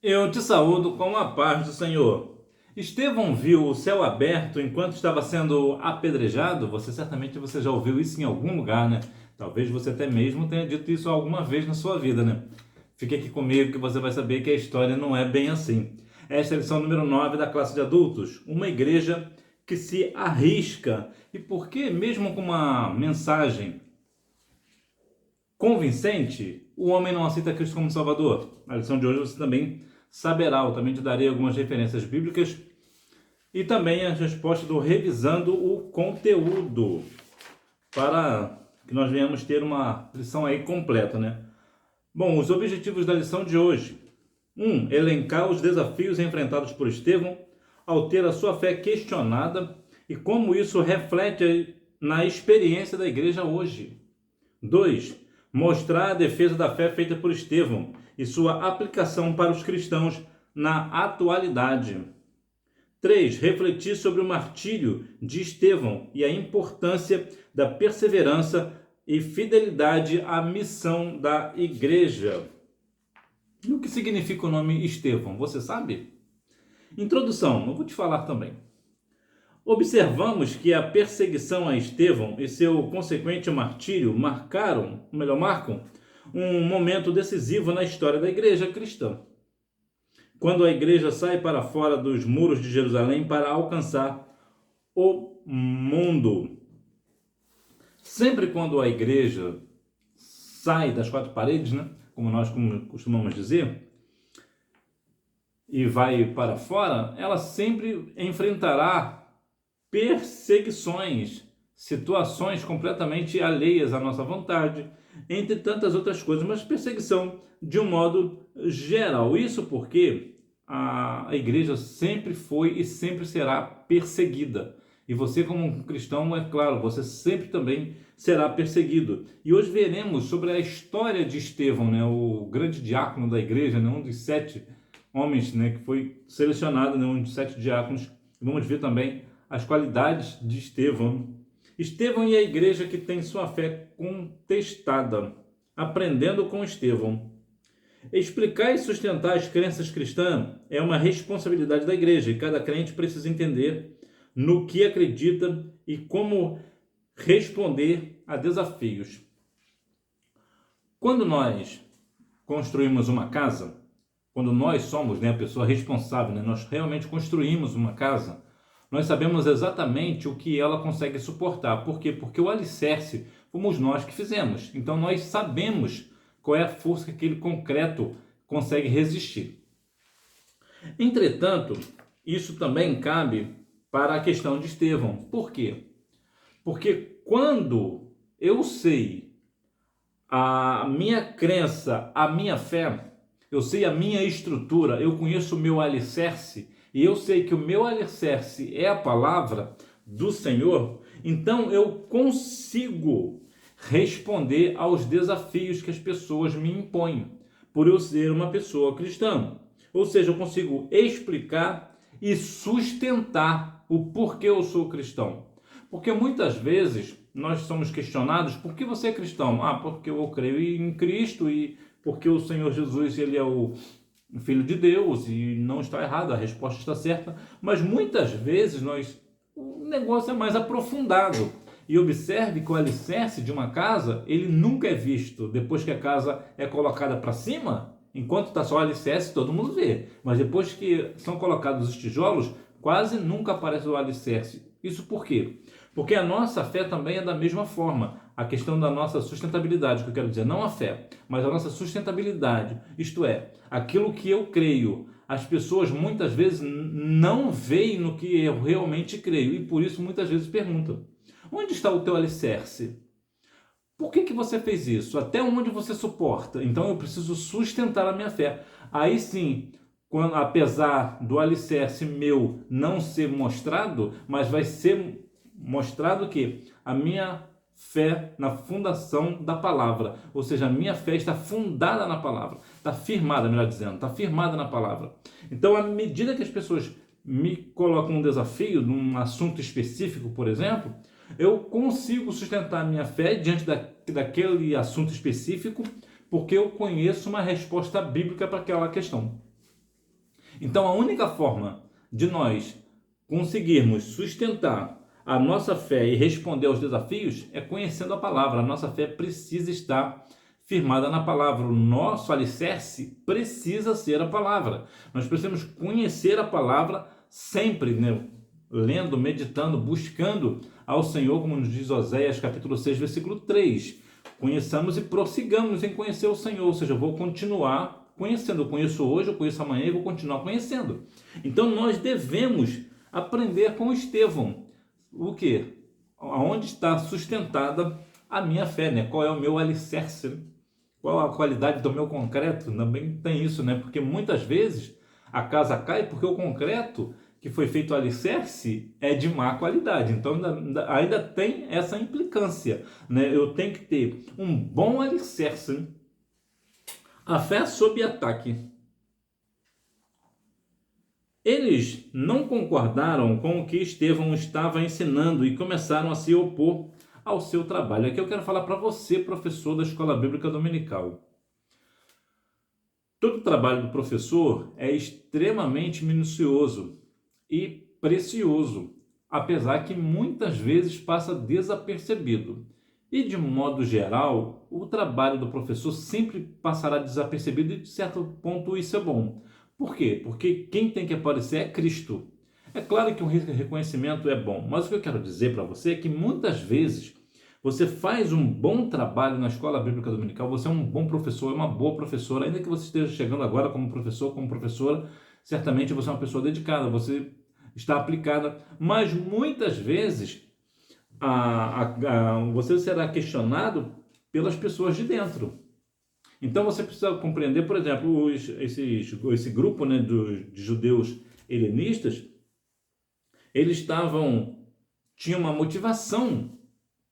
Eu te saúdo com a paz do Senhor. Estevão viu o céu aberto enquanto estava sendo apedrejado? Você já ouviu isso em algum lugar, né? Talvez você até mesmo tenha dito isso alguma vez na sua vida, né? Fique aqui comigo que você vai saber que a história não é bem assim. Esta é a lição número 9 da classe de adultos. Uma igreja que se arrisca. E por que, mesmo com uma mensagem convincente, o homem não aceita Cristo como Salvador? Na lição de hoje você também saberá, eu também te darei algumas referências bíblicas e também as respostas do Revisando o Conteúdo, para que nós venhamos ter uma lição aí completa, né? Bom, os objetivos da lição de hoje. 1. Elencar os desafios enfrentados por Estevão ao ter a sua fé questionada e como isso reflete na experiência da igreja hoje. 2. Mostrar a defesa da fé feita por Estevão e sua aplicação para os cristãos na atualidade. 3. Refletir sobre o martírio de Estevão e a importância da perseverança e fidelidade à missão da igreja. E o que significa o nome Estevão? Você sabe? Introdução, eu vou te falar também. Observamos que a perseguição a Estevão e seu consequente martírio marcam um momento decisivo na história da igreja cristã. Quando a igreja sai para fora dos muros de Jerusalém para alcançar o mundo. Sempre quando a igreja sai das quatro paredes, né, como nós costumamos dizer, e vai para fora, ela sempre enfrentará perseguições, situações completamente alheias à nossa vontade, entre tantas outras coisas, mas perseguição de um modo geral. Isso porque a igreja sempre foi e sempre será perseguida. E você, como um cristão, é claro, você sempre também será perseguido. E hoje veremos sobre a história de Estevão, né, o grande diácono da igreja, né, um dos 7 homens, né, que foi selecionado, né, um dos 7 diáconos. Vamos ver também as qualidades de Estevão. Estevão e a igreja que tem sua fé contestada. Aprendendo com Estevão. Explicar e sustentar as crenças cristãs é uma responsabilidade da igreja e cada crente precisa entender no que acredita e como responder a desafios. Quando nós construímos uma casa, quando nós somos, né, a pessoa responsável, né, nós realmente construímos uma casa, nós sabemos exatamente o que ela consegue suportar. Por quê? Porque o alicerce fomos nós que fizemos. Então nós sabemos qual é a força que aquele concreto consegue resistir. Entretanto, isso também cabe para a questão de Estevão. Por quê? Porque quando eu sei a minha crença, a minha fé, eu sei a minha estrutura, eu conheço o meu alicerce, e eu sei que o meu alicerce é a palavra do Senhor, então eu consigo responder aos desafios que as pessoas me impõem, por eu ser uma pessoa cristã. Ou seja, eu consigo explicar e sustentar o porquê eu sou cristão. Porque muitas vezes nós somos questionados: por que você é cristão? Ah, porque eu creio em Cristo e porque o Senhor Jesus, ele é o Filho de Deus, e não está errado, a resposta está certa, mas muitas vezes o negócio é mais aprofundado. E observe que o alicerce de uma casa, ele nunca é visto depois que a casa é colocada para cima. Enquanto está só o alicerce, todo mundo vê, mas depois que são colocados os tijolos, quase nunca aparece o alicerce. Isso por quê? Porque a nossa fé também é da mesma forma. A questão da nossa sustentabilidade, que eu quero dizer, não a fé, mas a nossa sustentabilidade. Isto é, aquilo que eu creio. As pessoas muitas vezes não veem no que eu realmente creio e por isso muitas vezes perguntam: onde está o teu alicerce? Por que você fez isso? Até onde você suporta? Então eu preciso sustentar a minha fé. Aí sim, apesar do alicerce meu não ser mostrado, mas vai ser mostrado que a minha fé na fundação da palavra, ou seja, a minha fé está fundada na palavra, está firmada, melhor dizendo, está firmada na palavra. Então, à medida que as pessoas me colocam um desafio num assunto específico, por exemplo, eu consigo sustentar a minha fé diante daquele assunto específico, porque eu conheço uma resposta bíblica para aquela questão. Então, a única forma de nós conseguirmos sustentar a nossa fé e responder aos desafios é conhecendo a palavra. A nossa fé precisa estar firmada na palavra. O nosso alicerce precisa ser a palavra. Nós precisamos conhecer a palavra sempre, né? Lendo, meditando, buscando ao Senhor, como nos diz Oséias capítulo 6, versículo 3. Conheçamos e prossigamos em conhecer o Senhor, ou seja, eu vou continuar conhecendo. Eu conheço hoje, eu conheço amanhã e vou continuar conhecendo. Então nós devemos aprender com Estevão. O quê? Aonde está sustentada a minha fé, né? Qual é o meu alicerce? Qual a qualidade do meu concreto? Também tem isso, né? Porque muitas vezes a casa cai porque o concreto que foi feito alicerce é de má qualidade. Então ainda tem essa implicância, né? Eu tenho que ter um bom alicerce. A fé sob ataque. Eles não concordaram com o que Estevão estava ensinando e começaram a se opor ao seu trabalho. Aqui eu quero falar para você, professor da Escola Bíblica Dominical. Todo trabalho do professor é extremamente minucioso e precioso, apesar que muitas vezes passa desapercebido. E de modo geral, o trabalho do professor sempre passará desapercebido e de certo ponto isso é bom. Por quê? Porque quem tem que aparecer é Cristo. É claro que o reconhecimento é bom, mas o que eu quero dizer para você é que muitas vezes você faz um bom trabalho na Escola Bíblica Dominical, você é um bom professor, é uma boa professora, ainda que você esteja chegando agora como professor, como professora, certamente você é uma pessoa dedicada, você está aplicada, mas muitas vezes você será questionado pelas pessoas de dentro. Então você precisa compreender, por exemplo, esse grupo, né, de judeus helenistas, eles tinham uma motivação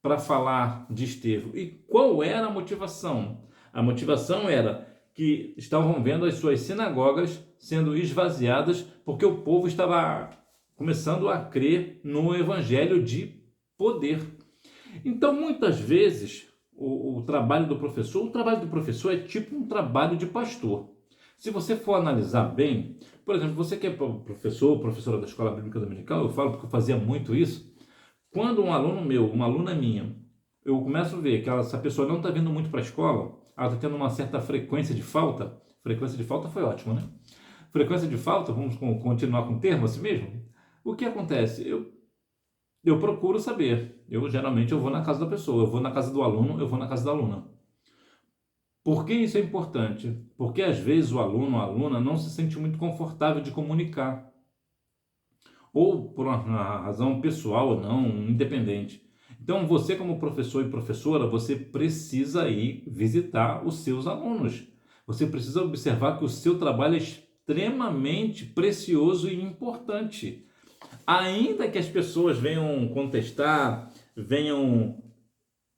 para falar de Estevão. E qual era a motivação? A motivação era que estavam vendo as suas sinagogas sendo esvaziadas porque o povo estava começando a crer no evangelho de poder. Então, muitas vezes, o trabalho do professor é tipo um trabalho de pastor. Se você for analisar bem, por exemplo, você que é professor ou professora da Escola Bíblica Dominical, eu falo porque eu fazia muito isso. Quando um aluno meu, uma aluna minha, eu começo a ver que essa pessoa não está vindo muito para a escola, ela está tendo uma certa frequência de falta. Frequência de falta foi ótimo, né? Frequência de falta, vamos continuar com o termo assim mesmo? O que acontece? Eu procuro saber. Geralmente eu vou na casa da pessoa, eu vou na casa do aluno, eu vou na casa da aluna. Por que isso é importante? Porque às vezes o aluno ou a aluna não se sente muito confortável de comunicar. Ou por uma razão pessoal ou não, independente. Então você como professor e professora, você precisa ir visitar os seus alunos. Você precisa observar que o seu trabalho é extremamente precioso e importante. Ainda que as pessoas venham contestar, venham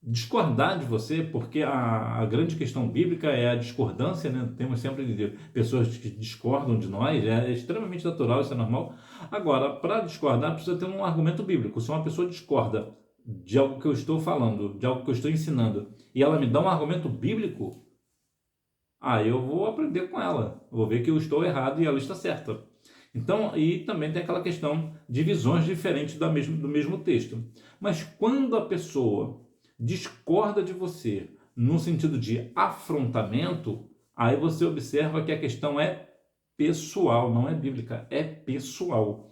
discordar de você, porque a grande questão bíblica é a discordância, né? Temos sempre pessoas que discordam de nós, é extremamente natural, isso é normal. Agora, para discordar, precisa ter um argumento bíblico. Se uma pessoa discorda de algo que eu estou falando, de algo que eu estou ensinando, e ela me dá um argumento bíblico, eu vou aprender com ela, vou ver que eu estou errado e ela está certa. Então, e também tem aquela questão de visões diferentes do mesmo texto. Mas quando a pessoa discorda de você no sentido de afrontamento, aí você observa que a questão é pessoal, não é bíblica, é pessoal.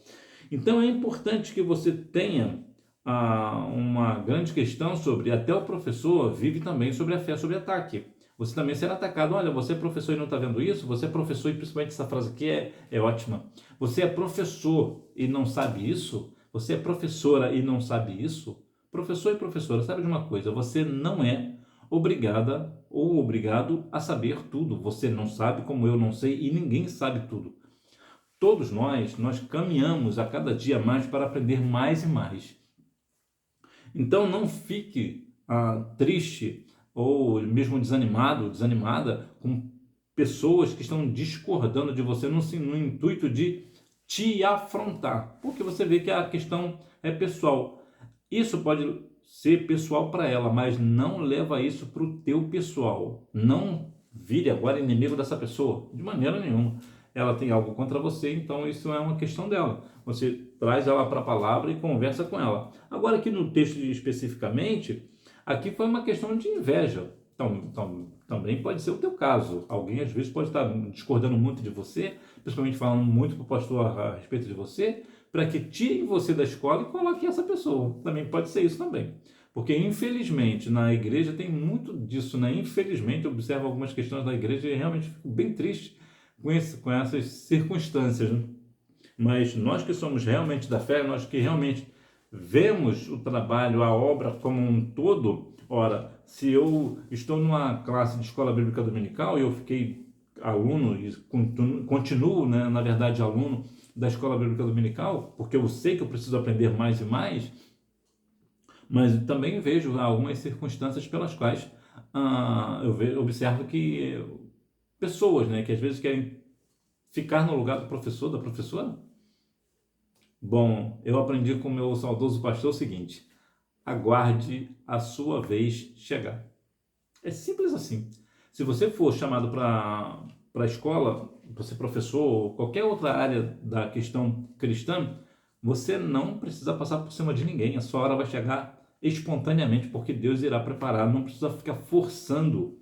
Então é importante que você tenha uma grande questão sobre, até o professor vive também sobre a fé sob ataque. Você também será atacado. Olha, você é professor e não está vendo isso? Você é professor e principalmente essa frase aqui é ótima. Você é professor e não sabe isso? Você é professora e não sabe isso? Professor e professora, sabe de uma coisa? Você não é obrigada ou obrigado a saber tudo. Você não sabe como eu não sei e ninguém sabe tudo. Todos nós caminhamos a cada dia mais para aprender mais e mais. Então não fique triste ou mesmo desanimado, desanimada com pessoas que estão discordando de você no intuito de te afrontar, porque você vê que a questão é pessoal. Isso pode ser pessoal para ela, mas não leva isso para o teu pessoal. Não vire agora inimigo dessa pessoa, de maneira nenhuma. ela tem algo contra você, então isso é uma questão dela. Você traz ela para a palavra e conversa com ela. Agora, aqui no texto especificamente, aqui foi uma questão de inveja. Então, também pode ser o teu caso. Alguém às vezes pode estar discordando muito de você, principalmente falando muito para o pastor a respeito de você, para que tirem você da escola e coloquem essa pessoa. Também pode ser isso também. Porque, infelizmente, na igreja tem muito disso, né? Infelizmente, eu observo algumas questões da igreja e realmente fico bem triste com essas circunstâncias, né? Mas nós que somos realmente da fé, nós que realmente vemos o trabalho, a obra como um todo, ora, se eu estou numa classe de escola bíblica dominical e eu fiquei aluno e continuo, né, na verdade, aluno da escola bíblica dominical, porque eu sei que eu preciso aprender mais e mais, mas também vejo algumas circunstâncias pelas quais observo que pessoas, né, que às vezes querem ficar no lugar do professor, da professora. Bom, eu aprendi com o meu saudoso pastor o seguinte: aguarde a sua vez chegar. É simples assim. Se você for chamado para a escola, para ser professor ou qualquer outra área da questão cristã, você não precisa passar por cima de ninguém. A sua hora vai chegar espontaneamente, porque Deus irá preparar. Não precisa ficar forçando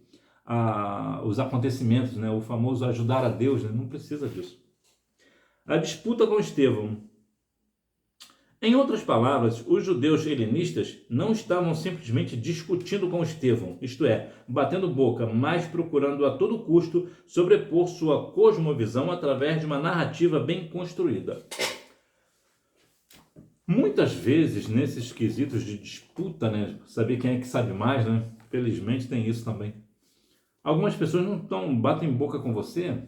os acontecimentos, né? O famoso ajudar a Deus, né? Não precisa disso. A disputa com Estevão. Em outras palavras, os judeus helenistas não estavam simplesmente discutindo com Estevão, isto é, batendo boca, mas procurando a todo custo sobrepor sua cosmovisão através de uma narrativa bem construída. Muitas vezes, nesses quesitos de disputa, né, saber quem é que sabe mais, né, felizmente tem isso também. Algumas pessoas batem boca com você,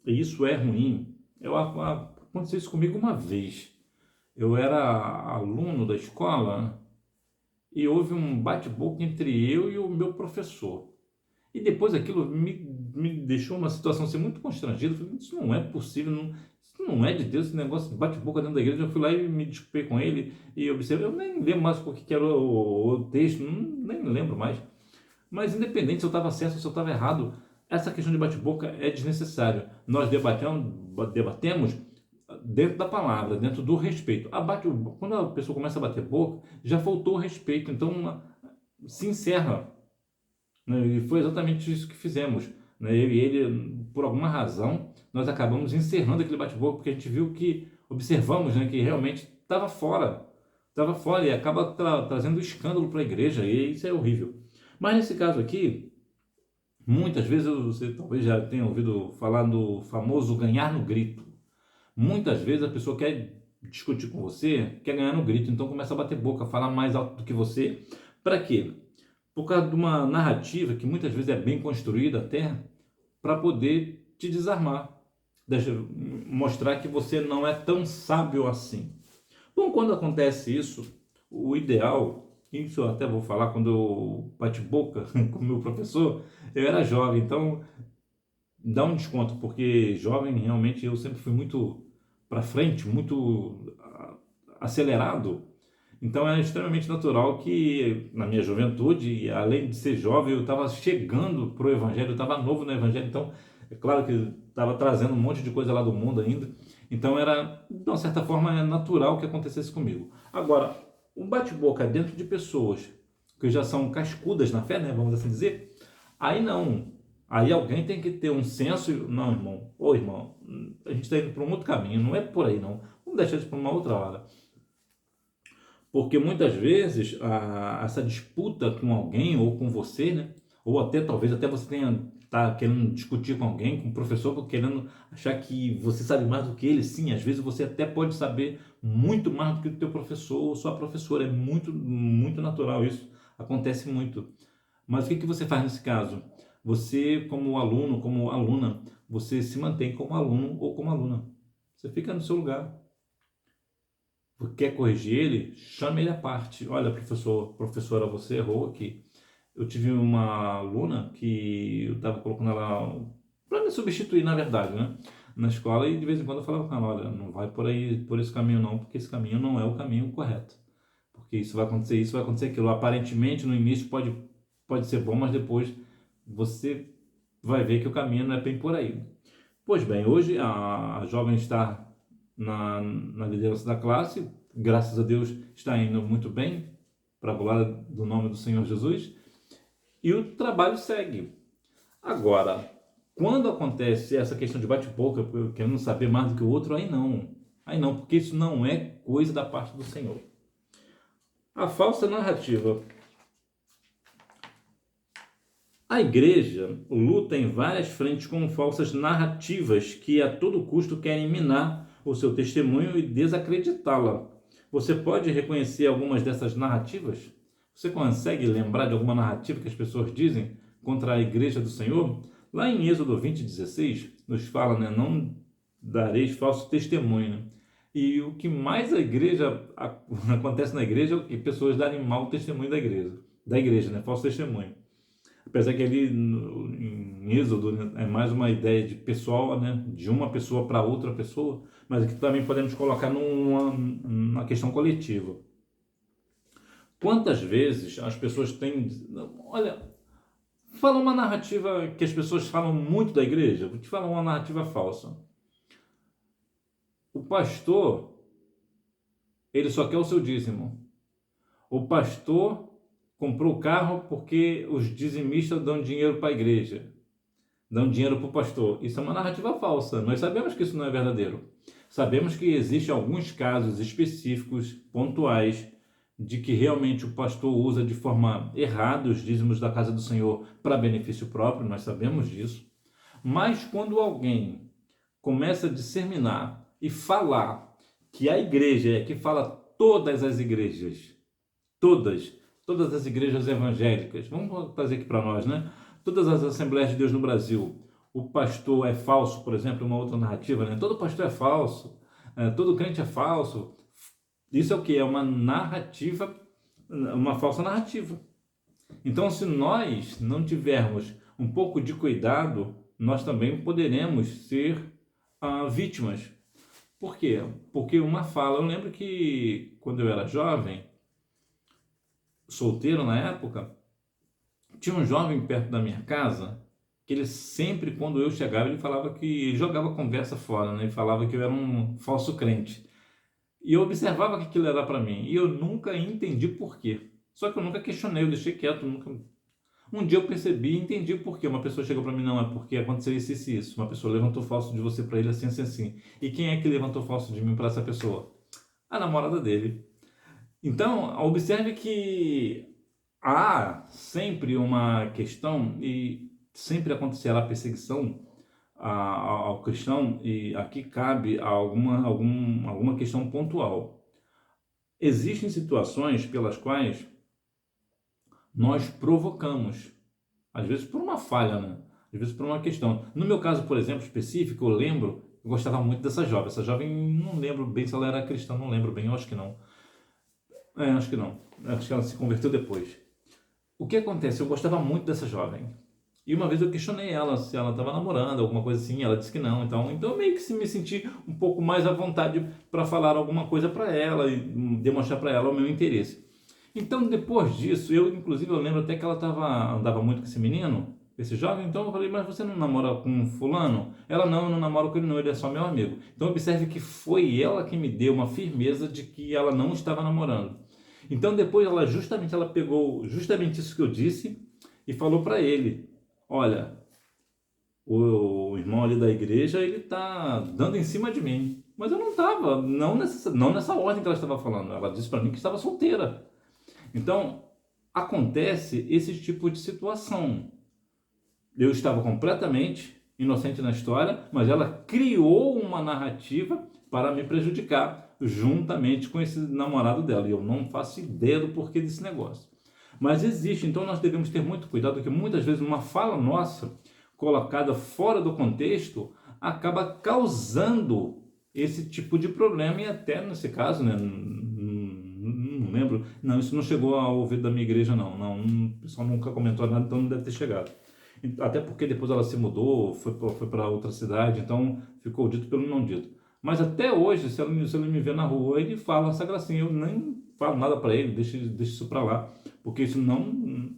e isso é ruim. Aconteceu isso comigo uma vez. Eu era aluno da escola e houve um bate-boca entre eu e o meu professor. E depois aquilo me deixou uma situação assim, muito constrangida. Eu falei, isso não é possível, isso não é de Deus, esse negócio de bate-boca dentro da igreja. Eu fui lá e me desculpei com ele e observei. Eu nem lembro mais o que era o texto, nem lembro mais. Mas independente se eu estava certo ou se eu estava errado, essa questão de bate-boca é desnecessária. Nós debatemos dentro da palavra, dentro do respeito. Quando a pessoa começa a bater boca, já faltou o respeito, então se encerra. Né? E foi exatamente isso que fizemos. Né? Eu e ele, por alguma razão, nós acabamos encerrando aquele bate-boca, porque a gente viu observamos, né, que realmente estava fora e acaba trazendo escândalo para a igreja, e isso é horrível. Mas nesse caso aqui, muitas vezes você talvez já tenha ouvido falar do famoso ganhar no grito. Muitas vezes a pessoa quer discutir com você, quer ganhar no grito, então começa a bater boca, falar mais alto do que você. Para quê? Por causa de uma narrativa que muitas vezes é bem construída até, para poder te desarmar, mostrar que você não é tão sábio assim. Bom, quando acontece isso, o ideal, isso eu até vou falar quando eu bati boca com o meu professor, eu era jovem, então dá um desconto, porque jovem realmente eu sempre fui muito para frente, muito acelerado. Então é extremamente natural que na minha juventude, além de ser jovem, eu estava chegando para o Evangelho, eu estava novo no Evangelho, então é claro que estava trazendo um monte de coisa lá do mundo ainda. Então era, de uma certa forma, é natural que acontecesse comigo. Agora, um bate-boca dentro de pessoas que já são cascudas na fé, né, vamos assim dizer, aí não. Aí alguém tem que ter um senso, não, irmão, ô irmão, a gente está indo para um outro caminho, não é por aí não, vamos deixar isso para uma outra hora. Porque muitas vezes essa disputa com alguém ou com você, né, ou até talvez até você tá querendo discutir com alguém, com o professor, querendo achar que você sabe mais do que ele, sim, às vezes você até pode saber muito mais do que o teu professor ou sua professora, é muito, muito natural isso, acontece muito. Mas o que você faz nesse caso? Você, como aluno, como aluna, você se mantém como aluno ou como aluna. Você fica no seu lugar. Quer corrigir ele? Chame ele à parte. Olha, professora, você errou aqui. Eu tive uma aluna que eu estava colocando ela para me substituir, na verdade, né? Na escola, e de vez em quando eu falava com ela, olha, não vai por aí, por esse caminho não, porque esse caminho não é o caminho correto. Porque isso vai acontecer aquilo. Aparentemente, no início pode ser bom, mas depois você vai ver que o caminho não é bem por aí. Pois bem, hoje a jovem está na liderança da classe, graças a Deus está indo muito bem, para a glória do nome do Senhor Jesus, e o trabalho segue. Agora, quando acontece essa questão de bate-boca, querendo saber mais do que o outro, aí não, porque isso não é coisa da parte do Senhor. A falsa narrativa. A igreja luta em várias frentes com falsas narrativas que a todo custo querem minar o seu testemunho e desacreditá-la. Você pode reconhecer algumas dessas narrativas? Você consegue lembrar de alguma narrativa que as pessoas dizem contra a igreja do Senhor? Lá em Êxodo 20:16, nos fala, né, não dareis falso testemunho. Né? E o que mais acontece na igreja é o que pessoas darem mau testemunho da igreja, né, falso testemunho. Apesar que ali em Êxodo, né, é mais uma ideia de pessoal, né, de uma pessoa para outra pessoa, mas aqui também podemos colocar numa questão coletiva. Quantas vezes as pessoas têm... Olha, fala uma narrativa que as pessoas falam muito da igreja, vou te falar uma narrativa falsa. O pastor, ele só quer o seu dízimo. O pastor comprou o carro porque os dizimistas dão dinheiro para a igreja, dão dinheiro para o pastor. Isso é uma narrativa falsa. Nós sabemos que isso não é verdadeiro. Sabemos que existem alguns casos específicos, pontuais, de que realmente o pastor usa de forma errada os dízimos da casa do Senhor para benefício próprio, nós sabemos disso. Mas quando alguém começa a disseminar e falar que a igreja é que fala todas as igrejas, todas as igrejas evangélicas, vamos trazer aqui para nós, né? Todas as Assembleias de Deus no Brasil, o pastor é falso, por exemplo, uma outra narrativa, né? Todo pastor é falso, todo crente é falso. Isso é o que? É uma narrativa, uma falsa narrativa. Então, se nós não tivermos um pouco de cuidado, nós também poderemos ser vítimas. Por quê? Porque uma fala, eu lembro que quando eu era jovem, solteiro na época, tinha um jovem perto da minha casa que ele sempre, quando eu chegava, ele falava que jogava conversa fora, né? Ele falava que eu era um falso crente. E eu observava que aquilo era para mim e eu nunca entendi por quê. Só que eu nunca questionei, eu deixei quieto, nunca. Um dia eu percebi e entendi por quê. Uma pessoa chegou para mim, não, é porque aconteceu isso, isso, isso. Uma pessoa levantou falso de você para ele assim, assim, assim. E quem é que levantou falso de mim para essa pessoa? A namorada dele. Então, observe que há sempre uma questão e sempre acontecerá perseguição ao cristão, e aqui cabe alguma questão pontual. Existem situações pelas quais nós provocamos, às vezes por uma falha, né? Às vezes por uma questão. No meu caso, por exemplo, específico, eu lembro, eu gostava muito dessa jovem. Essa jovem, não lembro bem se ela era cristã, não lembro bem, eu acho que não. Acho que não. Acho que ela se converteu depois. O que acontece? Eu gostava muito dessa jovem. E uma vez eu questionei ela se ela estava namorando, alguma coisa assim, ela disse que não. Então eu meio que me senti um pouco mais à vontade para falar alguma coisa para ela e demonstrar para ela o meu interesse. Então depois disso, inclusive eu lembro até que ela andava muito com esse menino, esse jovem, então eu falei, mas você não namora com fulano? Ela, não, eu não namoro com ele não, ele é só meu amigo. Então observe que foi ela que me deu uma firmeza de que ela não estava namorando. Então depois ela pegou justamente isso que eu disse e falou para ele, olha, o irmão ali da igreja, ele tá dando em cima de mim. Mas eu não estava, não nessa ordem que ela estava falando. Ela disse para mim que estava solteira. Então, acontece esse tipo de situação. Eu estava completamente inocente na história, mas ela criou uma narrativa para me prejudicar, juntamente com esse namorado dela. E eu não faço ideia do porquê desse negócio. Mas existe, então nós devemos ter muito cuidado, porque muitas vezes uma fala nossa, colocada fora do contexto, acaba causando esse tipo de problema, e até nesse caso, né, não lembro, não, isso não chegou ao ouvido da minha igreja, não, o pessoal nunca comentou nada, então não deve ter chegado. Até porque depois ela se mudou, foi para outra cidade, então ficou dito pelo não dito. Mas até hoje, se ele me vê na rua, ele fala essa gracinha, eu nem falo nada para ele, deixa isso para lá, porque isso não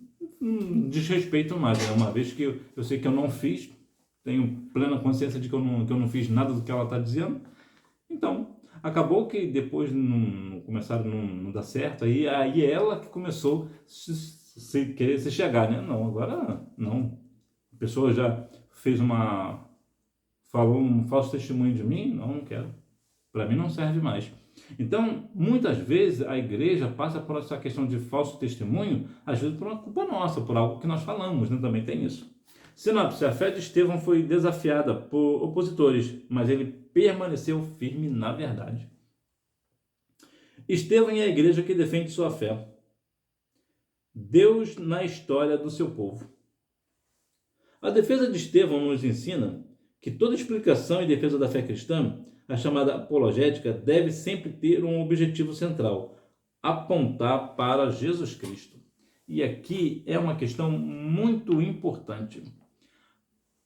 desrespeito mais, né? Uma vez que eu sei que eu não fiz, tenho plena consciência de que eu não fiz nada do que ela está dizendo. Então, acabou que depois começaram a não dar certo, aí ela que começou a querer se chegar, né? Não, agora não. A pessoa já falou um falso testemunho de mim, não quero. Para mim não serve mais. Então, muitas vezes a igreja passa por essa questão de falso testemunho, às vezes por uma culpa nossa, por algo que nós falamos, né? Também tem isso. Sinopse: a fé de Estevão foi desafiada por opositores, mas ele permaneceu firme na verdade. Estevão e a igreja que defende sua fé. Deus na história do seu povo. A defesa de Estevão nos ensina que toda explicação e defesa da fé cristã, a chamada apologética, deve sempre ter um objetivo central: apontar para Jesus Cristo. E aqui é uma questão muito importante.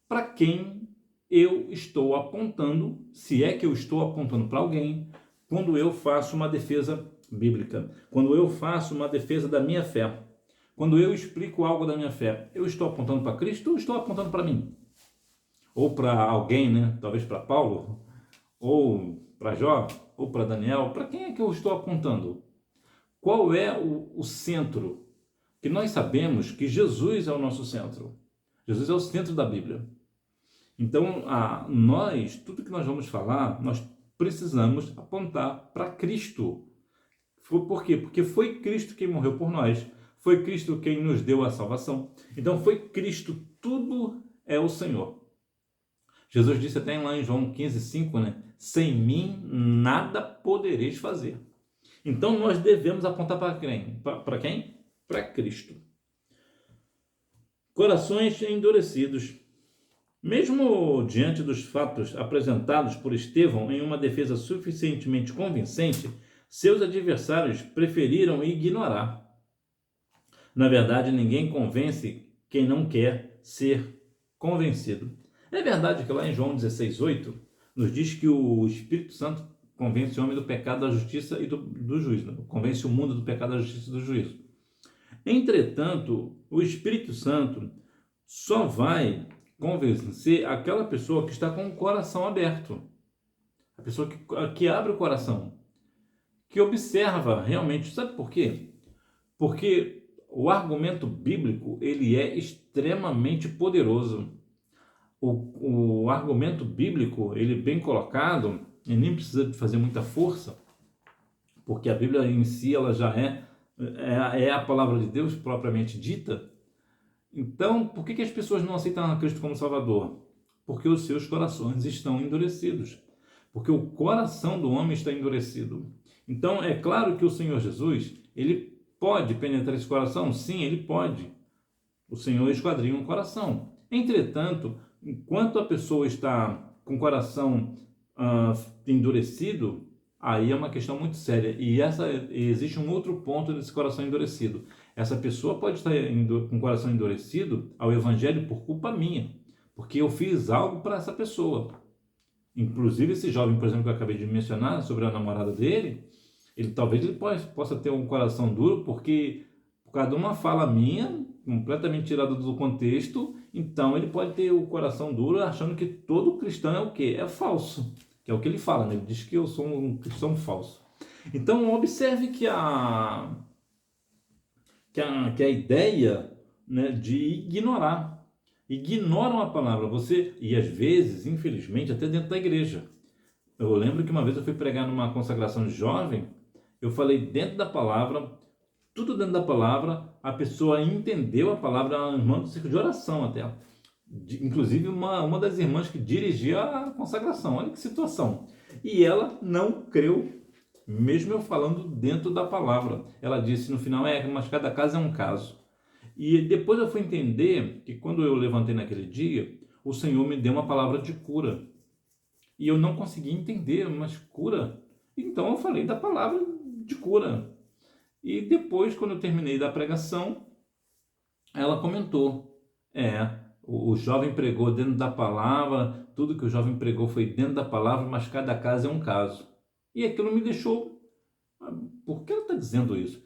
Para quem eu estou apontando, se é que eu estou apontando para alguém, quando eu faço uma defesa bíblica, quando eu faço uma defesa da minha fé, quando eu explico algo da minha fé, eu estou apontando para Cristo ou estou apontando para mim? Ou para alguém, né? Talvez para Paulo, ou para Jó, ou para Daniel. Para quem é que eu estou apontando? Qual é o centro? Que nós sabemos que Jesus é o nosso centro. Jesus é o centro da Bíblia. Então, tudo que nós vamos falar, nós precisamos apontar para Cristo. Por quê? Porque foi Cristo quem morreu por nós. Foi Cristo quem nos deu a salvação. Então, foi Cristo, tudo é o Senhor. Jesus disse até lá em João 15:5, né? Sem mim, nada podereis fazer. Então, nós devemos apontar para quem? Para quem? Para Cristo. Corações endurecidos. Mesmo diante dos fatos apresentados por Estevão em uma defesa suficientemente convincente, seus adversários preferiram ignorar. Na verdade, ninguém convence quem não quer ser convencido. É verdade que lá em João 16:8 nos diz que o Espírito Santo convence o homem do pecado, da justiça e do juízo. Né? Convence o mundo do pecado, da justiça e do juízo. Entretanto, o Espírito Santo só vai convencer aquela pessoa que está com o coração aberto. A pessoa que abre o coração, que observa realmente. Sabe por quê? Porque o argumento bíblico, ele é extremamente poderoso. O argumento bíblico, ele bem colocado, ele nem precisa de fazer muita força, porque a Bíblia em si, ela já é a palavra de Deus propriamente dita. Então, por que as pessoas não aceitam a Cristo como Salvador? Porque os seus corações estão endurecidos. Porque o coração do homem está endurecido. Então, é claro que o Senhor Jesus, ele pode penetrar esse coração? Sim, ele pode. O Senhor esquadrinha um coração. Entretanto, enquanto a pessoa está com o coração endurecido, aí é uma questão muito séria. E existe um outro ponto desse coração endurecido. Essa pessoa pode estar com o coração endurecido ao Evangelho por culpa minha, porque eu fiz algo para essa pessoa. Inclusive esse jovem, por exemplo, que eu acabei de mencionar, sobre a namorada dele, talvez ele possa ter um coração duro porque por causa de uma fala minha, completamente tirada do contexto, então ele pode ter o coração duro achando que todo cristão é o quê? É falso, que é o que ele fala, né? Ele diz que eu sou um cristão falso. Então observe que a ideia, né, de ignoram a palavra, e às vezes, infelizmente, até dentro da igreja. Eu lembro que uma vez eu fui pregar numa consagração de jovem, eu falei dentro da palavra, tudo dentro da palavra, a pessoa entendeu a palavra, a irmã do círculo de oração até, inclusive uma das irmãs que dirigia a consagração, olha que situação, e ela não creu, mesmo eu falando dentro da palavra. Ela disse no final, mas cada caso é um caso. E depois eu fui entender que quando eu levantei naquele dia, o Senhor me deu uma palavra de cura. E eu não consegui entender, mas cura? Então eu falei da palavra de cura. E depois, quando eu terminei da pregação, ela comentou, o jovem pregou dentro da palavra, tudo que o jovem pregou foi dentro da palavra, mas cada caso é um caso. E aquilo me deixou, por que ela está dizendo isso?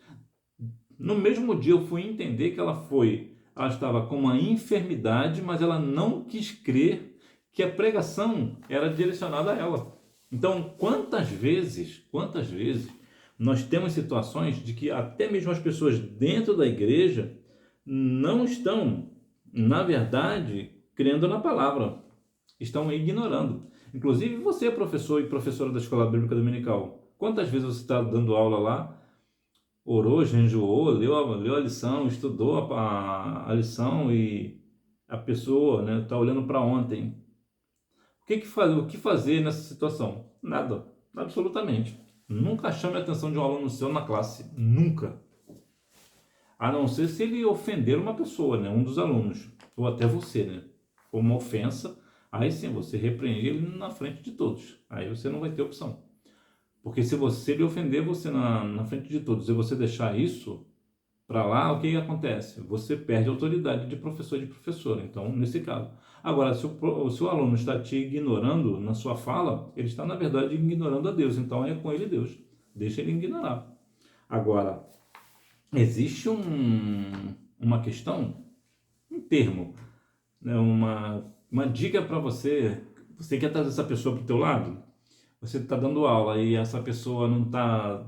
No mesmo dia eu fui entender que ela estava com uma enfermidade, mas ela não quis crer que a pregação era direcionada a ela. Então, quantas vezes nós temos situações de que até mesmo as pessoas dentro da igreja não estão, na verdade, crendo na palavra, estão ignorando. Inclusive você, professor e professora da Escola Bíblica Dominical, quantas vezes você está dando aula lá, orou, jejuou, leu a lição, estudou a lição e a pessoa, né, está olhando para ontem. O que fazer nessa situação? Nada, absolutamente. Nunca chame a atenção de um aluno seu na classe, nunca. A não ser se ele ofender uma pessoa, né, um dos alunos, ou até você, né, for uma ofensa, aí sim você repreende ele na frente de todos. Aí você não vai ter opção. Porque se ele ofender você na frente de todos e você deixar isso para lá, o que acontece? Você perde a autoridade de professor e de professora. Então, nesse caso. Agora, se o aluno está te ignorando na sua fala, ele está, na verdade, ignorando a Deus. Então, é com ele Deus. Deixa ele ignorar. Agora, existe uma questão, um termo, né? Uma dica para você. Você quer trazer essa pessoa para o teu lado? Você está dando aula e essa pessoa não tá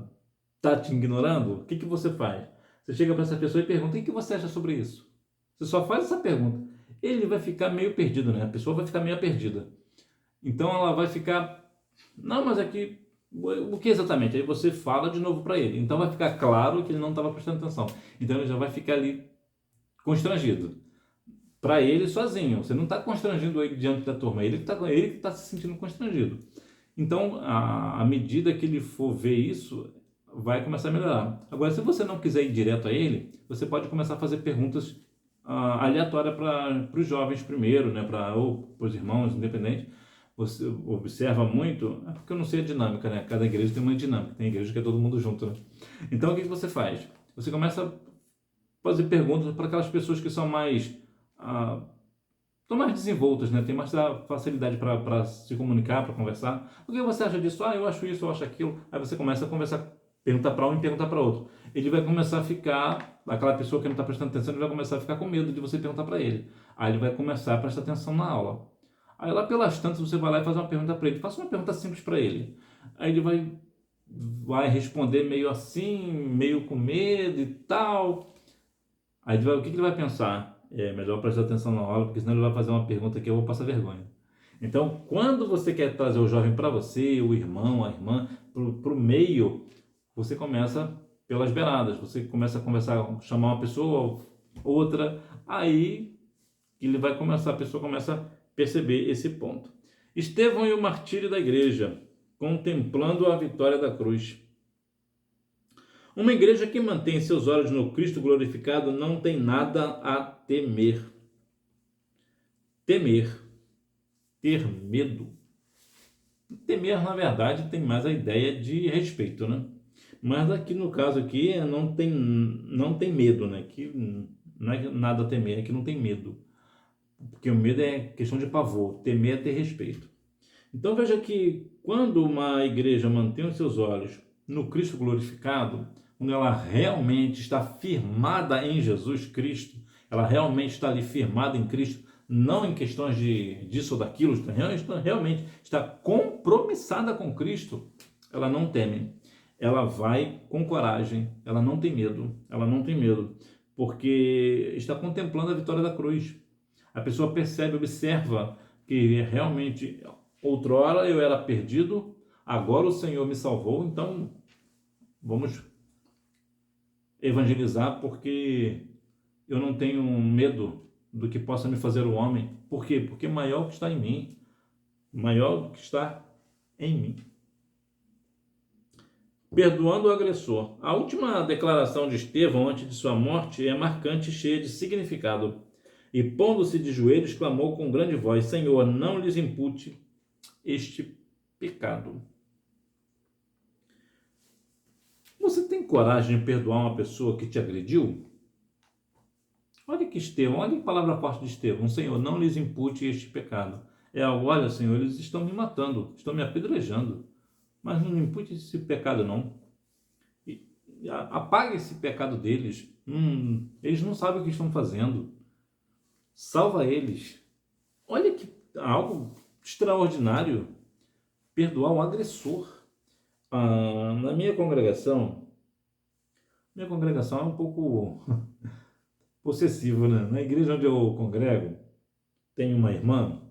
te ignorando? O que você faz? Você chega para essa pessoa e pergunta: o que você acha sobre isso? Você só faz essa pergunta. Ele vai ficar meio perdido, né? A pessoa vai ficar meio perdida. Então ela vai ficar: não, mas aqui, o que exatamente? Aí você fala de novo para ele. Então vai ficar claro que ele não estava prestando atenção. Então ele já vai ficar ali constrangido. Para ele sozinho. Você não está constrangindo ele diante da turma. Ele que está se sentindo constrangido. Então, à medida que ele for ver isso, vai começar a melhorar. Agora, se você não quiser ir direto a ele, você pode começar a fazer perguntas aleatórias para os jovens primeiro, né? Ou para os irmãos, independente. Você observa muito, porque eu não sei a dinâmica, né? Cada igreja tem uma dinâmica, tem igreja que é todo mundo junto, né? Então, o que você faz? Você começa a fazer perguntas para aquelas pessoas que são mais... estão mais desenvoltas, né? Tem mais facilidade para se comunicar, para conversar. O que você acha disso? Eu acho isso, eu acho aquilo. Aí você começa a conversar, perguntar para um e perguntar para outro. Ele vai começar a ficar, aquela pessoa que não está prestando atenção, ele vai começar a ficar com medo de você perguntar para ele. Aí ele vai começar a prestar atenção na aula. Aí lá pelas tantas você vai lá e faz uma pergunta para ele. Faça uma pergunta simples para ele. Aí ele vai responder meio assim, meio com medo e tal. Aí o que ele vai pensar? É melhor prestar atenção na aula, porque senão ele vai fazer uma pergunta que eu vou passar vergonha. Então, quando você quer trazer o jovem para você, o irmão, a irmã, para o meio, você começa pelas beiradas. Você começa a conversar, chamar uma pessoa, outra, aí ele vai começar, a pessoa começa a perceber esse ponto. Estevão e o martírio da igreja, contemplando a vitória da cruz. Uma igreja que mantém seus olhos no Cristo glorificado não tem nada a temer. Temer. Ter medo. Temer, na verdade, tem mais a ideia de respeito, né? Mas aqui no caso aqui não tem medo, né? Que não é nada a temer, é que não tem medo. Porque o medo é questão de pavor, temer é ter respeito. Então veja que quando uma igreja mantém os seus olhos no Cristo glorificado, quando ela realmente está firmada em Jesus Cristo, ela realmente está ali firmada em Cristo, não em questões disso ou daquilo, realmente está compromissada com Cristo, ela não teme, ela vai com coragem, ela não tem medo, porque está contemplando a vitória da cruz. A pessoa percebe, observa que realmente outrora eu era perdido, agora o Senhor me salvou, então vamos evangelizar, porque eu não tenho medo do que possa me fazer o homem. Por quê? Porque maior que está em mim, maior do que está em mim. Perdoando o agressor. A última declaração de Estevão antes de sua morte é marcante e cheia de significado. E pondo-se de joelhos, clamou com grande voz: Senhor, não lhes impute este pecado. Você tem coragem de perdoar uma pessoa que te agrediu? Olha que Estevão, olha que palavra forte de Estevão: Senhor, não lhes impute este pecado. É algo, olha, Senhor, eles estão me matando, estão me apedrejando, mas não impute esse pecado não. Apague esse pecado deles. Eles não sabem o que estão fazendo. Salva eles. Olha algo extraordinário perdoar o agressor. Na minha congregação é um pouco possessiva, né? Na igreja onde eu congrego, tem uma irmã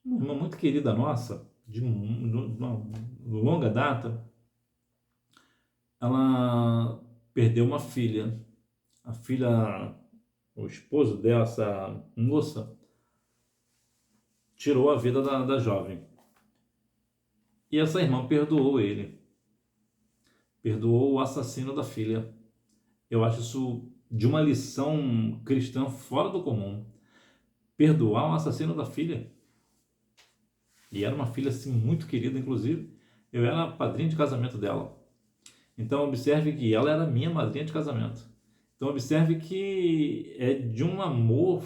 muito querida nossa, de uma longa data. Ela perdeu uma filha. A filha, o esposo dessa moça, tirou a vida da jovem. E essa irmã perdoou ele. Perdoou o assassino da filha. Eu acho isso de uma lição cristã fora do comum. Perdoar o assassino da filha. E era uma filha assim muito querida, inclusive. Eu era padrinho de casamento dela. Então observe que ela era minha madrinha de casamento. Então observe que é de um amor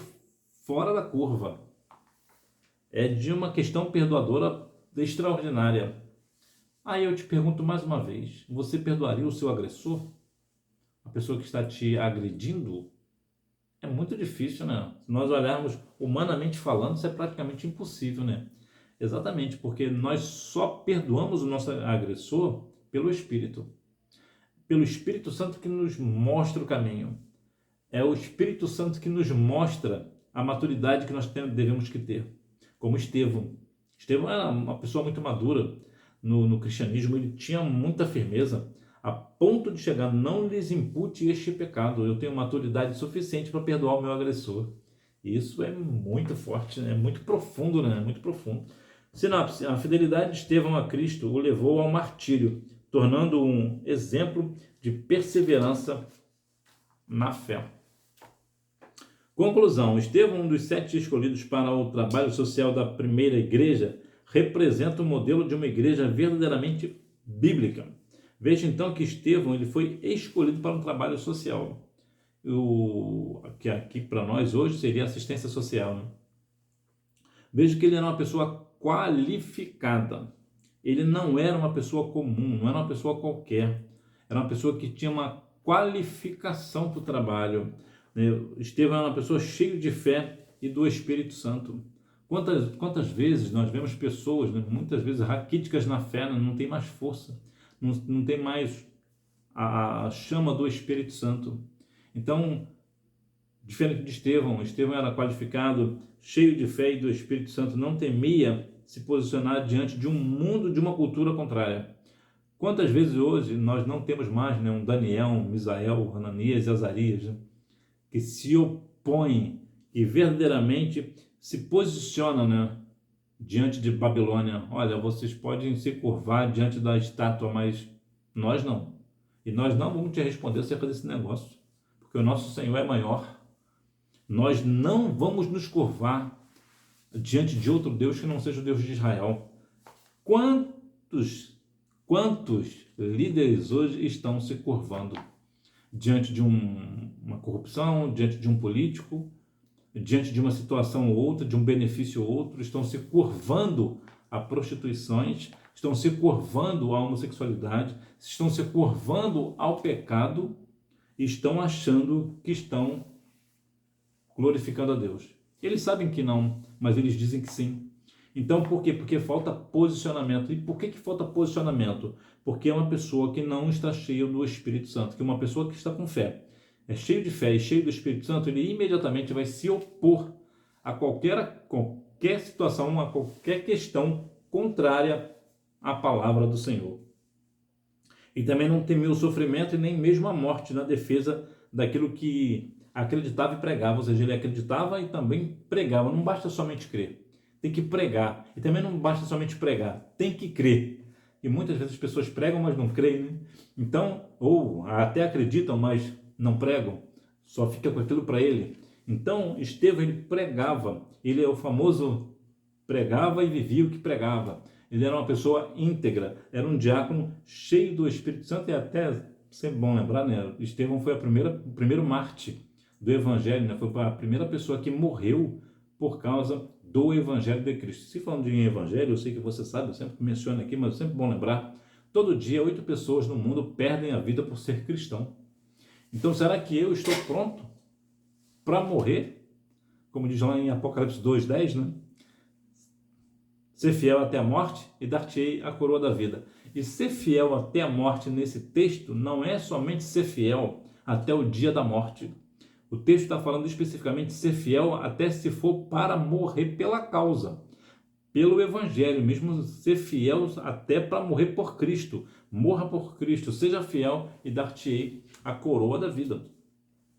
fora da curva. É de uma questão perdoadora extraordinária. Aí eu te pergunto mais uma vez, você perdoaria o seu agressor? A pessoa que está te agredindo? É muito difícil, né? Se nós olharmos humanamente falando, isso é praticamente impossível, né? Exatamente, porque nós só perdoamos o nosso agressor pelo Espírito. Pelo Espírito Santo que nos mostra o caminho. É o Espírito Santo que nos mostra a maturidade que nós devemos que ter. Como Estevão. Estevão era uma pessoa muito madura no cristianismo, ele tinha muita firmeza, a ponto de chegar, não lhes impute este pecado, eu tenho maturidade suficiente para perdoar o meu agressor. Isso é muito forte, é muito profundo, né? Muito profundo. Sinopse: a fidelidade de Estevão a Cristo o levou ao martírio, tornando um exemplo de perseverança na fé. Conclusão: Estevão, um dos 7 escolhidos para o trabalho social da primeira igreja, representa o modelo de uma igreja verdadeiramente bíblica. Veja então que Estevão ele foi escolhido para um trabalho social. Que aqui para nós hoje seria assistência social, né? Veja que ele era uma pessoa qualificada. Ele não era uma pessoa comum, não era uma pessoa qualquer. Era uma pessoa que tinha uma qualificação para o trabalho. Estevão era uma pessoa cheia de fé e do Espírito Santo. Quantas vezes nós vemos pessoas, né, muitas vezes raquíticas na fé, né, não tem mais força, não tem mais a chama do Espírito Santo. Então, diferente de Estevão era qualificado, cheio de fé e do Espírito Santo, não temia se posicionar diante de um mundo, de uma cultura contrária. Quantas vezes hoje nós não temos mais, né, um Daniel, um Misael, Hananias e Azarias, né, que se opõem e verdadeiramente se posicionam, né, diante de Babilônia. Olha, vocês podem se curvar diante da estátua, mas nós não. E nós não vamos te responder acerca desse negócio, porque o nosso Senhor é maior. Nós não vamos nos curvar diante de outro Deus que não seja o Deus de Israel. Quantos líderes hoje estão se curvando diante de uma corrupção, diante de um político, diante de uma situação ou outra, de um benefício ou outro, estão se curvando a prostituições, estão se curvando à homossexualidade, estão se curvando ao pecado e estão achando que estão glorificando a Deus. Eles sabem que não, mas eles dizem que sim. Então, por quê? Porque falta posicionamento. E por que falta posicionamento? Porque é uma pessoa que não está cheia do Espírito Santo, que é uma pessoa que está com fé. É cheio de fé e cheio do Espírito Santo, ele imediatamente vai se opor a qualquer situação, a qualquer questão contrária à palavra do Senhor. E também não temeu o sofrimento e nem mesmo a morte na defesa daquilo que acreditava e pregava. Ou seja, ele acreditava e também pregava. Não basta somente crer, tem que pregar. E também não basta somente pregar, tem que crer. E muitas vezes as pessoas pregam, mas não creem, né? Então, ou até acreditam, mas não pregam, só fica com aquilo para ele. Então, Estevão, ele pregava, ele é o famoso pregava e vivia o que pregava. Ele era uma pessoa íntegra, era um diácono cheio do Espírito Santo, e até, sempre bom lembrar, né? Estevão foi o primeiro mártir do Evangelho, né? Foi a primeira pessoa que morreu por causa do Evangelho de Cristo. Se falando de Evangelho, eu sei que você sabe, eu sempre menciono aqui, mas é sempre bom lembrar, todo dia 8 pessoas no mundo perdem a vida por ser cristão. Então, será que eu estou pronto para morrer? Como diz lá em Apocalipse 2:10, né? ser fiel até a morte e dar-te-ei a coroa da vida. E ser fiel até a morte nesse texto não é somente ser fiel até o dia da morte. O texto está falando especificamente de ser fiel até se for para morrer pela causa, pelo Evangelho, mesmo ser fiel até para morrer por Cristo. Morra por Cristo, seja fiel e dar-te-ei a coroa da vida.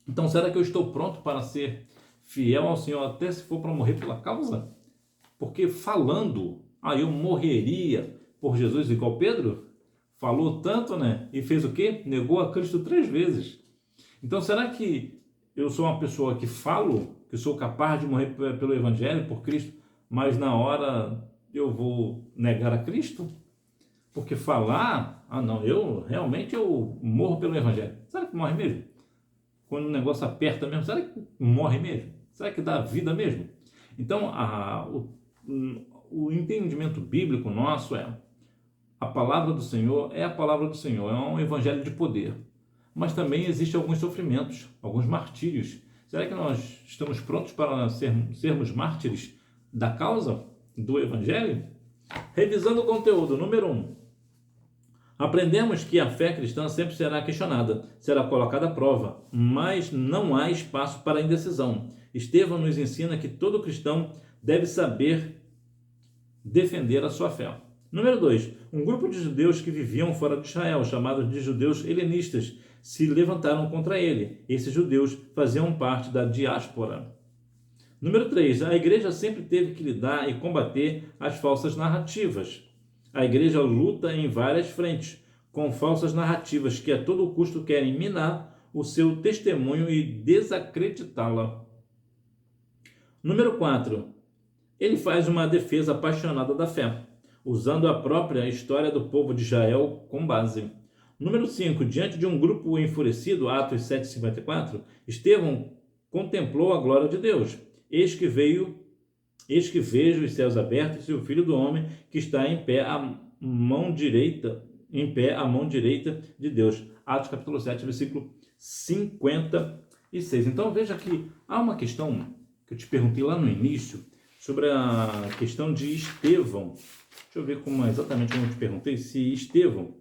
Então, será que eu estou pronto para ser fiel ao Senhor até se for para morrer pela causa? Porque falando, eu morreria por Jesus, igual Pedro, falou tanto, né? E fez o quê? Negou a Cristo 3 vezes. Então, será que eu sou uma pessoa que falo, que sou capaz de morrer pelo Evangelho, por Cristo, mas na hora eu vou negar a Cristo? Porque falar, não, eu realmente morro pelo Evangelho. Será que morre mesmo? Quando o negócio aperta mesmo, será que morre mesmo? Será que dá vida mesmo? Então, o entendimento bíblico nosso é: a palavra do Senhor é a palavra do Senhor, é um evangelho de poder. Mas também existem alguns sofrimentos, alguns martírios. Será que nós estamos prontos para sermos mártires da causa do evangelho? Revisando o conteúdo, número 1. Aprendemos que a fé cristã sempre será questionada, será colocada à prova, mas não há espaço para indecisão. Estevão nos ensina que todo cristão deve saber defender a sua fé. Número 2. Um grupo de judeus que viviam fora de Israel, chamados de judeus helenistas, se levantaram contra ele. Esses judeus faziam parte da diáspora. Número 3. A igreja sempre teve que lidar e combater as falsas narrativas. A igreja luta em várias frentes, com falsas narrativas que a todo custo querem minar o seu testemunho e desacreditá-la. Número 4. Ele faz uma defesa apaixonada da fé, usando a própria história do povo de Israel como base. Número 5. Diante de um grupo enfurecido, Atos 7,54, Estevão contemplou a glória de Deus. Eis que vejo os céus abertos e o Filho do Homem que está em pé à mão direita de Deus. Atos capítulo 7, versículo 56. Então veja que há uma questão que eu te perguntei lá no início, sobre a questão de Estevão. Deixa eu ver exatamente como eu te perguntei, se Estevão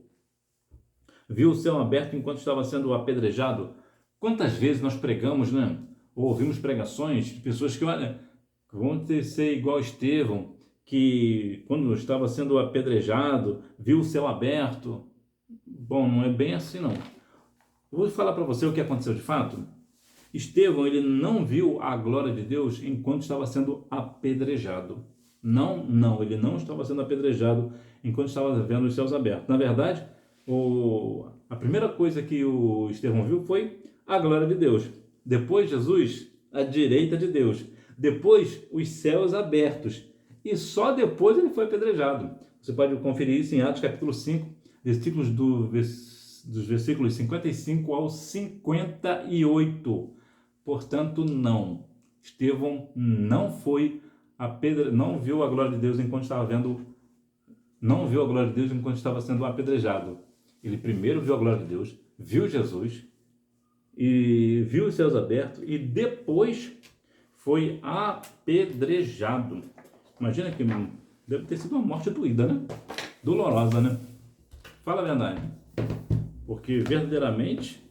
viu o céu aberto enquanto estava sendo apedrejado. Quantas vezes nós pregamos, né? Ou ouvimos pregações de pessoas que, vão ser igual Estevão, que quando estava sendo apedrejado, viu o céu aberto. Bom, não é bem assim não. Eu vou falar para você o que aconteceu de fato. Estevão, ele não viu a glória de Deus enquanto estava sendo apedrejado. Não, ele não estava sendo apedrejado enquanto estava vendo os céus abertos. Na verdade, a primeira coisa que o Estevão viu foi a glória de Deus. Depois Jesus, à direita de Deus. Depois, os céus abertos. E só depois ele foi apedrejado. Você pode conferir isso em Atos capítulo 5, dos versículos 55 ao 58. Portanto, não. Estevão não viu a glória de Deus enquanto estava sendo apedrejado. Ele primeiro viu a glória de Deus, viu Jesus e viu os céus abertos e depois foi apedrejado. Imagina que deve ter sido uma morte doída, né? Dolorosa, né? Fala a verdade. Porque verdadeiramente,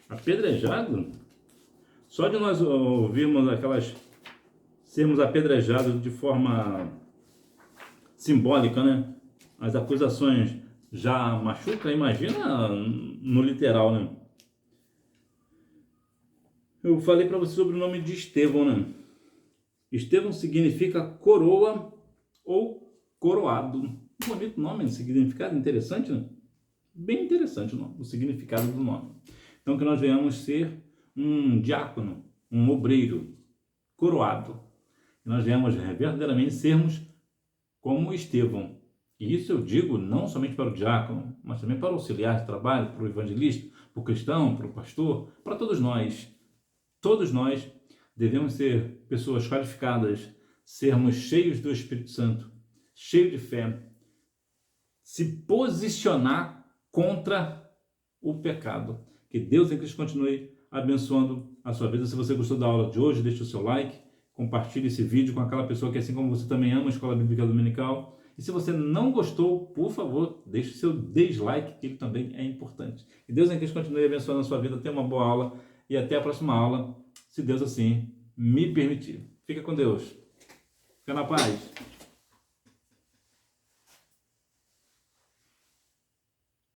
apedrejado, só de nós ouvirmos sermos apedrejados de forma simbólica, né? As acusações já machucam, imagina no literal, né? Eu falei para você sobre o nome de Estevão, né? Estevão significa coroa ou coroado. Bonito nome, significado interessante, né? Bem interessante o significado do nome. Então, que nós venhamos ser um diácono, um obreiro, coroado. Que nós venhamos verdadeiramente sermos como Estevão. E isso eu digo não somente para o diácono, mas também para o auxiliar de trabalho, para o evangelista, para o cristão, para o pastor, para todos nós. Todos nós devemos ser pessoas qualificadas, sermos cheios do Espírito Santo, cheios de fé, se posicionar contra o pecado. Que Deus em Cristo continue abençoando a sua vida. Se você gostou da aula de hoje, deixe o seu like, compartilhe esse vídeo com aquela pessoa que, assim como você, também ama a Escola Bíblica Dominical. E se você não gostou, por favor, deixe seu dislike, que ele também é importante. Que Deus em Cristo continue abençoando a sua vida. Tenha uma boa aula e até a próxima aula, se Deus assim me permitir. Fica com Deus. Fica na paz.